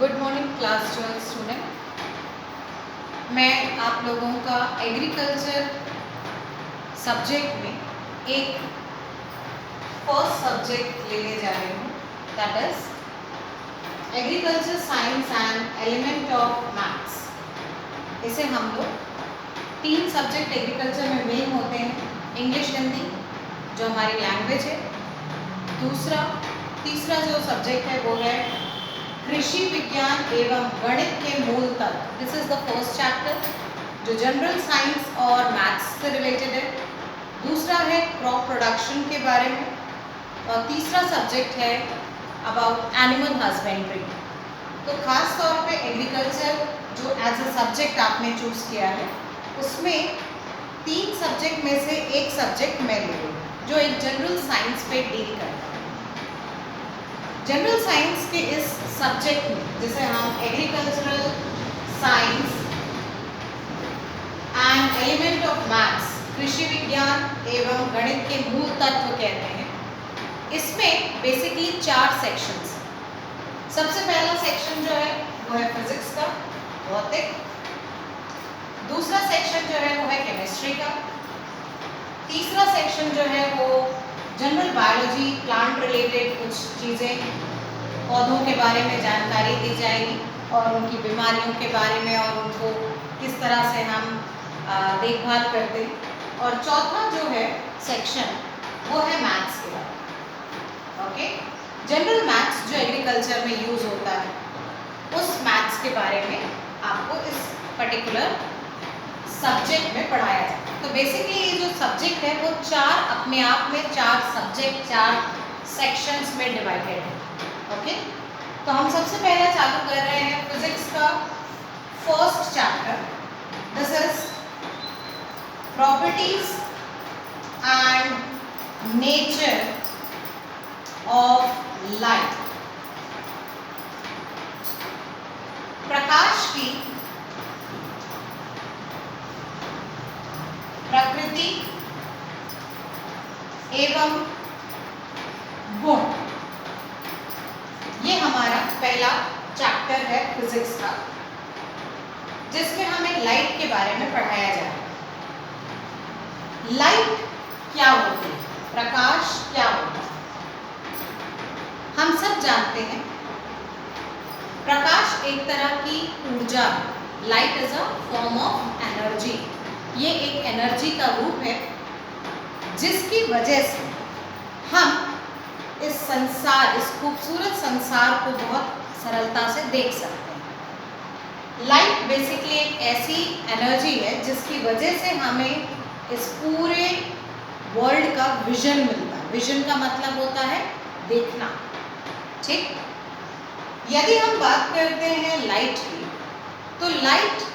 Good morning class 12 student. मैं आप लोगों का एग्रीकल्चर सब्जेक्ट में एक फर्स्ट सब्जेक्ट लेने जा रही हूँ, that is agriculture science and element of maths. इसे हम लोग 3 सब्जेक्ट एग्रीकल्चर में मेन होते हैं, इंग्लिश हिंदी जो हमारी लैंग्वेज है, तीसरा जो सब्जेक्ट है वो है कृषि विज्ञान एवं गणित के मूल तत्व। This is the first chapter जो जनरल साइंस और मैथ्स से रिलेटेड है। दूसरा है क्रॉप प्रोडक्शन के बारे में और तीसरा सब्जेक्ट है अबाउट एनिमल हस्बेंड्री। तो खास तौर पे एग्रीकल्चर जो एज अ सब्जेक्ट आपने चूज किया है उसमें 3 सब्जेक्ट में से एक सब्जेक्ट मैं ले रही हूँ जो एक जनरल साइंस पे डील करता है। जनरल साइंस के इस सब्जेक्ट में जिसे हम agricultural science and element of maths, कृषि विज्ञान एवं गणित के मूल तत्व कहते हैं, इसमें बेसिकली 4 सेक्शंस। सबसे पहला सेक्शन जो है वो है फिजिक्स का, भौतिक। दूसरा सेक्शन जो है वो है केमिस्ट्री का। तीसरा सेक्शन जो है वो जनरल बायोलॉजी, प्लांट रिलेटेड कुछ चीज़ें, पौधों के बारे में जानकारी दी जाएगी और उनकी बीमारियों के बारे में और उनको किस तरह से हम देखभाल करते हैं। और चौथा जो है सेक्शन वो है मैथ्स के बारे में। ओके, जनरल मैथ्स जो एग्रीकल्चर में यूज़ होता है उस मैथ्स के बारे में आपको इस पर्टिकुलर सब्जेक्ट में पढ़ाया जाए। तो बेसिकली ये जो सब्जेक्ट है वो 4 अपने आप में 4 सब्जेक्ट 4 सेक्शंस में डिवाइडेड है। ओके, तो हम सबसे पहले चालू कर रहे हैं फिजिक्स का first chapter. This is properties and nature of light. प्रकाश की प्रकृति एवं गुण, ये हमारा पहला चैप्टर है फिजिक्स का, जिसमें हमें लाइट के बारे में पढ़ाया जा रहा है। लाइट क्या होती है, प्रकाश क्या होता है? हम सब जानते हैं प्रकाश एक तरह की ऊर्जा है। Light is a form of energy. ये एक एनर्जी का रूप है जिसकी वजह से हम इस संसार, इस खूबसूरत संसार को बहुत सरलता से देख सकते हैं। लाइट बेसिकली एक ऐसी एनर्जी है जिसकी वजह से हमें इस पूरे वर्ल्ड का विजन मिलता है। विजन का मतलब होता है देखना। ठीक, यदि हम बात करते हैं लाइट की, तो लाइट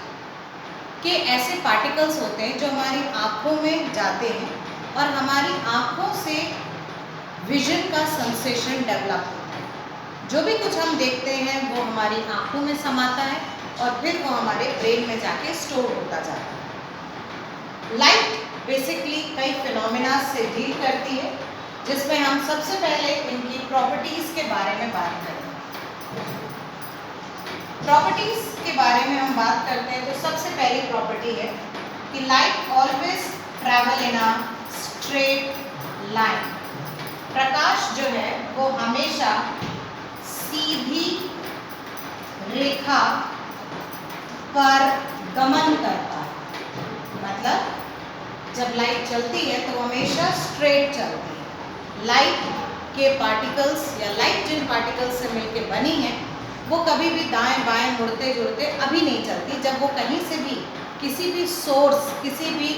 के ऐसे पार्टिकल्स होते हैं जो हमारी आँखों में जाते हैं और हमारी आँखों से विजन का सेंसेशन डेवलप होता है। जो भी कुछ हम देखते हैं वो हमारी आँखों में समाता है और फिर वो हमारे ब्रेन में जाके स्टोर होता जाता है। लाइट बेसिकली कई फिनोमेना से डील करती है, जिसमें हम सबसे पहले इनकी प्रॉपर्टीज़ के बारे में बात करेंगे। प्रॉपर्टीज के बारे में हम बात करते हैं तो सबसे पहली प्रॉपर्टी है कि light always travel in a straight line. प्रकाश जो है वो हमेशा सीधी रेखा पर गमन करता है। मतलब जब लाइट चलती है तो हमेशा स्ट्रेट चलती है। लाइट के पार्टिकल्स या लाइट जिन पार्टिकल्स से मिलकर बनी है वो कभी भी दाएं बाएं मुड़ते जुड़ते अभी नहीं चलती। जब वो कहीं से भी किसी भी सोर्स, किसी भी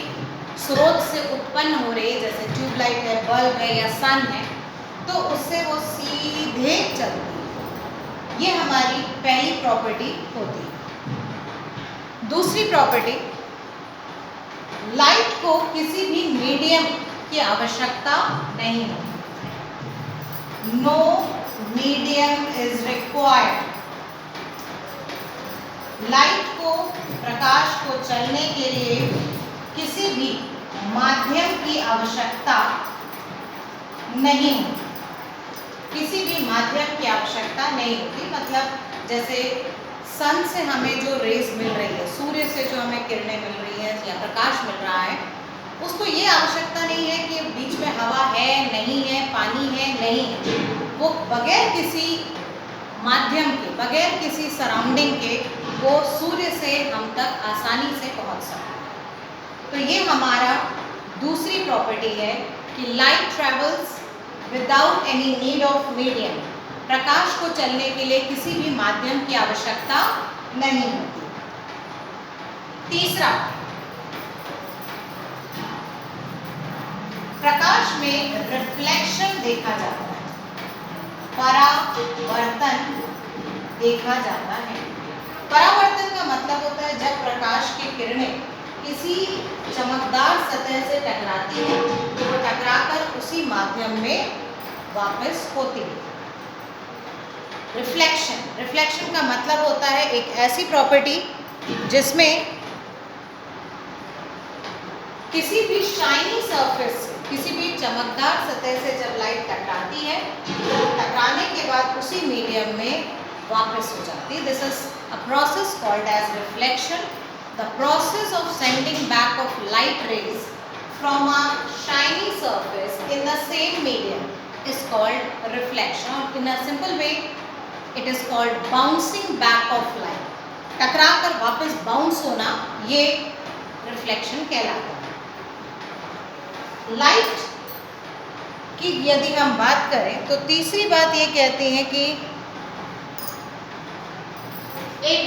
स्रोत से उत्पन्न हो रही है, जैसे ट्यूबलाइट है, बल्ब है या सन है, तो उससे वो सीधे चलती है। ये हमारी पहली प्रॉपर्टी होती है। दूसरी प्रॉपर्टी, लाइट को किसी भी मीडियम की आवश्यकता नहीं होती। No medium is required. Light को, प्रकाश को चलने के लिए किसी भी माध्यम की आवश्यकता नहीं होती। किसी भी माध्यम की आवश्यकता नहीं नहीं होती। मतलब जैसे सन से हमें जो रेज मिल रही है, सूर्य से जो हमें किरणें मिल रही हैं या प्रकाश मिल रहा है, उसको ये आवश्यकता नहीं है कि बीच में हवा है नहीं है, पानी है नहीं है, वो बगैर किसी माध्यम के, बगैर किसी सराउंडिंग के वो सूर्य से हम तक आसानी से पहुंच सकते। तो ये हमारा दूसरी प्रॉपर्टी है कि light travels without any need of medium. प्रकाश को चलने के लिए किसी भी माध्यम की आवश्यकता नहीं होती। तीसरा, प्रकाश में रिफ्लेक्शन देखा जाता है, परावर्तन देखा जाता है। परावर्तन का मतलब होता है जब प्रकाश की किरणें किसी चमकदार सतह से टकराती है तो वो टकराकर उसी माध्यम में वापस होती है। रिफ्लेक्शन का मतलब होता है एक ऐसी प्रॉपर्टी जिसमें किसी भी शाइनी सरफेस से, किसी भी चमकदार सतह से जब लाइट टकराती है तो टकराने के बाद उसी मीडियम में वापस हो जाती है। This is a process called as reflection. The process of sending back of light rays from a shiny surface in the same medium is called reflection, or in a simple way it is called bouncing back of light. टकरा कर वापस bounce होना, ये reflection कहलाता है। Light की यदि हम बात करें तो तीसरी बात ये कहती है कि एक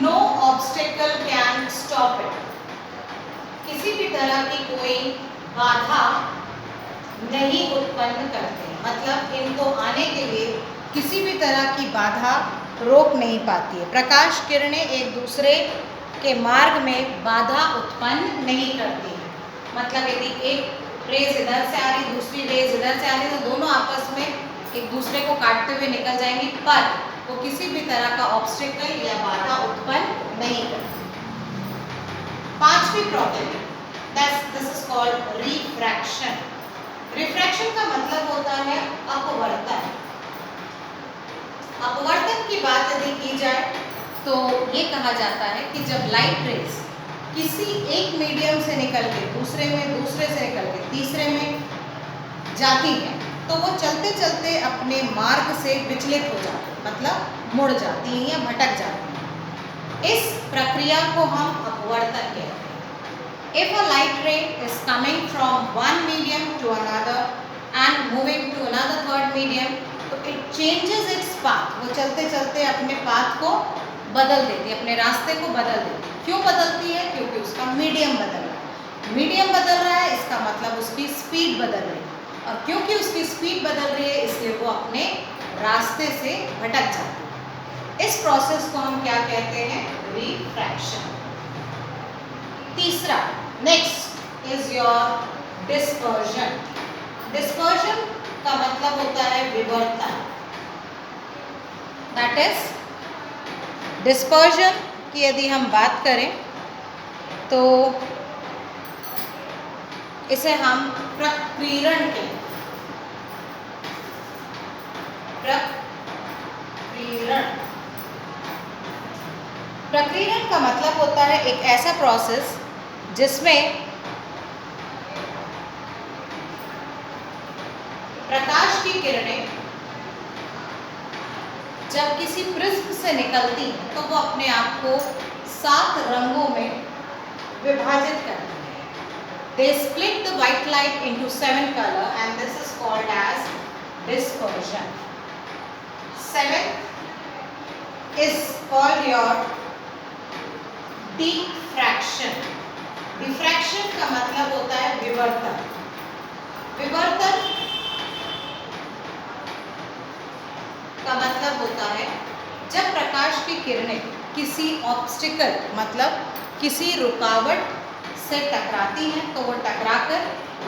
no obstacle can stop it. किसी भी तरह की कोई बाधा नहीं उत्पन्न करते, मतलब इनको आने के लिए किसी भी तरह की बाधा रोक नहीं पाती है। प्रकाश किरणें एक दूसरे के मार्ग में बाधा उत्पन्न नहीं करती है। मतलब यदि एक रेज इधर से आ रही, दूसरी रेज इधर से आ रही, तो दोनों आपस में एक दूसरे को काटते हुए निकल जाएंगी, पर वो किसी भी तरह का ऑब्स्टेकल या बाधा उत्पन्न नहीं करती। पांचवी property, this is called refraction. Refraction का मतलब होता है अपवर्तन। अपवर्तन की बात यदि की जाए तो ये कहा जाता है कि जब लाइट रेज किसी एक मीडियम से निकल के दूसरे में, दूसरे से निकल के तीसरे में जाती है तो वो चलते चलते अपने मार्ग से विचलित हो जाती है, मतलब मुड़ जाती है या भटक जाती है। इस प्रक्रिया को हम अपवर्तन कहते हैं। If a light ray is coming from one medium to another and moving to another third medium, तो it changes its path. वो चलते चलते अपने पाथ को बदल देती है, अपने रास्ते को बदल देती है। क्यों बदलती है? क्योंकि उसका मीडियम बदल रहा है। मीडियम बदल रहा है, इसका मतलब उसकी स्पीड बदल रही है, और क्योंकि उसकी स्पीड बदल रही है इसलिए वो अपने रास्ते से भटक जाती है। इस प्रोसेस को हम क्या कहते हैं? रिफ्रैक्शन। तीसरा, next is your dispersion. Dispersion का मतलब होता है विवर्तन। दैट इज डिस्पर्जन की यदि हम बात करें तो इसे हम प्रकीर्ण कहते हैं। प्रकीर्ण का मतलब होता है एक ऐसा प्रोसेस जिसमें प्रकाश की किरणें जब किसी प्रिज्म से निकलती हैं तो वो अपने आप को 7 रंगों में विभाजित करती है। They split the white light into 7 color and this is called as dispersion. 7 is called your diffraction. Diffraction का मतलब होता है विवर्तन। विवर्तन का मतलब होता है जब प्रकाश की किरणें किसी ऑब्स्टिकल मतलब किसी रुकावट से टकराती हैं तो वो टकराकर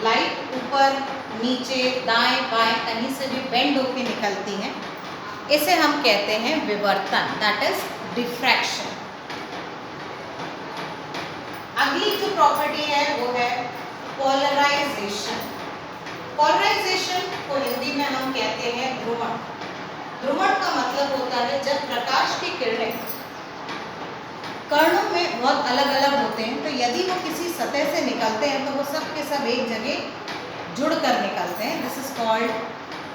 लाइट ऊपर नीचे दाएं बाएं कहीं से भी बेंड होकर निकलती हैं। इसे हम कहते हैं विवर्तन, दैट इज डिफ्रैक्शन। अगली जो प्रॉपर्टी है वो है पोलराइजेशन। पोलराइजेशन को हिंदी में हम कहते हैं ध्रुवण। ध्रुवण का मतलब होता है जब प्रकाश की किरणें कणों में बहुत अलग अलग होते हैं, तो यदि वो किसी सतह से निकलते हैं तो वो सब के सब एक जगह जुड़कर निकलते हैं। This is called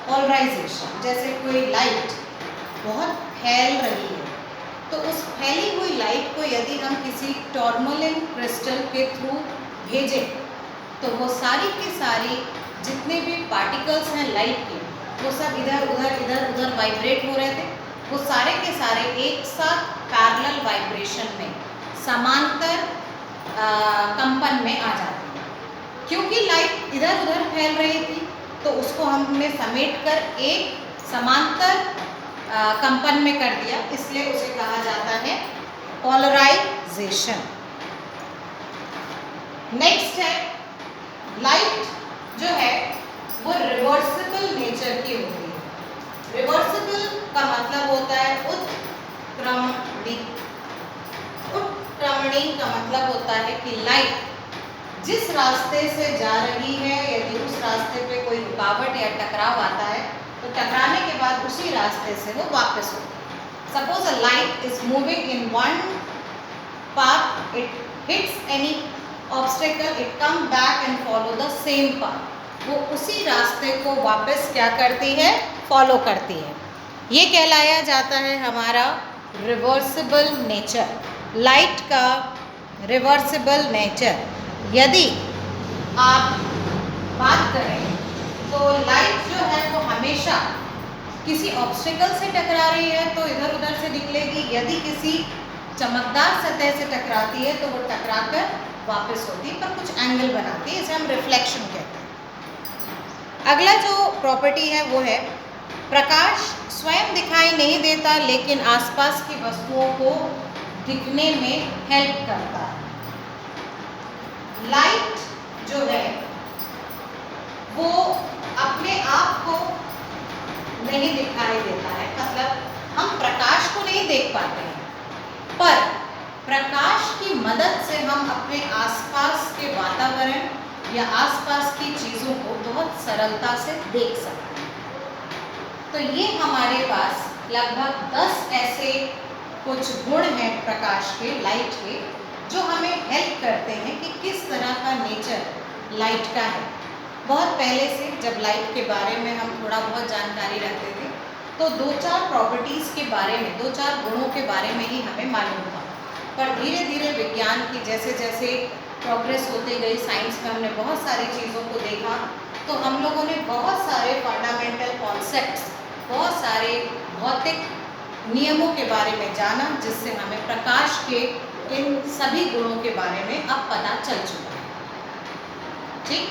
polarisation. जैसे कोई लाइट बहुत फैल रही है, तो उस फैली हुई लाइट को यदि हम किसी टॉर्मोलिन क्रिस्टल के थ्रू भेजें, तो वो सारी की सारी जितने भी पार्टिकल्स हैं लाइट के, वो सब इधर उधर वाइब्रेट हो रहे थे। वो सारे के सारे एक साथ पैरेलल वाइब्रेशन में समांतर कंपन में आ जाते हैं। क्योंकि लाइट इधर उधर फैल रही थी, तो उसको हमने समेट कर एक समांतर कंपन में कर दिया, इसलिए उसे कहा जाता है पोलराइजेशन। नेक्स्ट है, लाइट जो है वो रिवर्सिबल नेचर की होती है। रिवर्सिबल का मतलब होता है उत्क्रमणी। उत्क्रमणी का मतलब होता है कि लाइट जिस रास्ते से जा रही है, यदि उस रास्ते पे कोई रुकावट या टकराव आता है, तो टकराने के बाद उसी रास्ते से वो वापस होती है। Suppose a light is moving in one path, it hits any obstacle, it come back and follow the same path. वो उसी रास्ते को वापस क्या करती है, फॉलो करती है। ये कहलाया जाता है हमारा रिवर्सिबल नेचर, लाइट का रिवर्सिबल नेचर। यदि आप बात करें तो लाइट जो है वो हमेशा किसी ऑब्स्टिकल से टकरा रही है तो इधर उधर से निकलेगी, यदि किसी चमकदार सतह से टकराती है तो वो टकराकर वापस होती है, पर कुछ एंगल बनाती है, इसे हम रिफ्लेक्शन कहते हैं। अगला जो प्रॉपर्टी है वो है, प्रकाश स्वयं दिखाई नहीं देता लेकिन आसपास की वस्तुओं को दिखने में हेल्प करता है। लाइट जो है वो अपने आप को नहीं दिखाई देता है, मतलब हम प्रकाश को नहीं देख पाते हैं, पर प्रकाश की मदद से हम अपने आसपास के वातावरण या आसपास की चीज़ों को बहुत सरलता से देख सकते हैं। तो ये हमारे पास लगभग 10 ऐसे कुछ गुण हैं प्रकाश के, लाइट के, जो हमें हेल्प करते हैं कि किस तरह का नेचर लाइट का है। बहुत पहले से जब लाइट के बारे में हम थोड़ा बहुत जानकारी रखते थे, तो 2-4 प्रॉपर्टीज़ के बारे में, 2-4 गुणों के बारे में ही हमें मालूम था। पर धीरे धीरे विज्ञान की जैसे जैसे प्रोग्रेस होती गई, साइंस में हमने बहुत सारी चीज़ों को देखा, तो हम लोगों ने बहुत सारे फंडामेंटल कॉन्सेप्ट्स, बहुत सारे भौतिक नियमों के बारे में जाना, जिससे हमें प्रकाश के इन सभी गुणों के बारे में अब पता चल चुका है। ठीक।